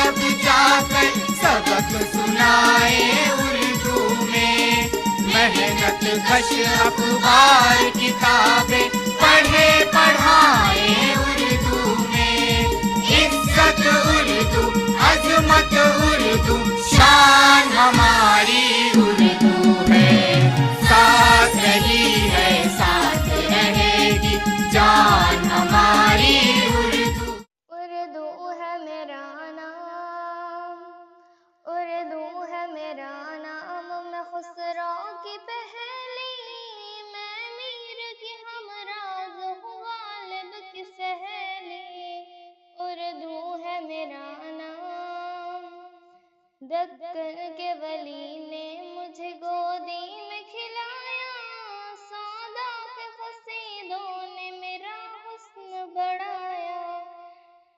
तब जाकर सबक सुनाए उर्दू में। मेहनत कश अखबार किताबें पढ़े पढ़ाए उर्दू में। इज्जत उर्दू, अजमत उर्दू, शान हमारी उर्दू है। साथ रही है, साथ रहेगी जान हमारी उर्दू। उर्दू है मेरा नाम, उर्दू है मेरा नाम। मैं खुसरो की पहली, मैं मीर की हमराज हूँ, गालिब की सहेली। उर्दू है मेरा नाम। दक्कन के वली ने मुझे गोदी में खिलाया, सौदा के कसीदों ने मेरा हुस्न बढ़ाया।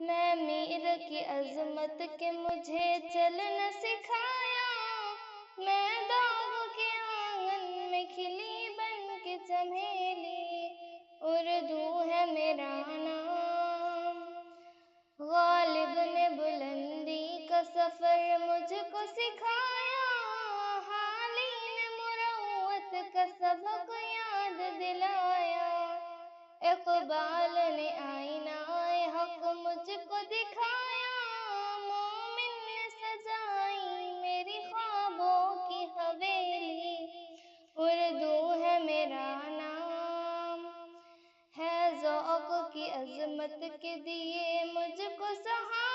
मैं मीर की अजमत के मुझे चलना सिखाया, मैं दाग के आंगन में खिली बन के चमेली। उर्दू है मेरा नाम। गालिब ने बुलंदी का सफर मुझको सिखाया, हाली ने मुरव्वत का सबक याद दिलाया। इक़बाल ने आईनाए हक मुझको दिखाया, मोमिन ने सजाई मेरी ख्वाबों की हवेली। उर्दू है मेरा नाम। है ज़ौक़ की अज़मत के दिए मुझको सहारा,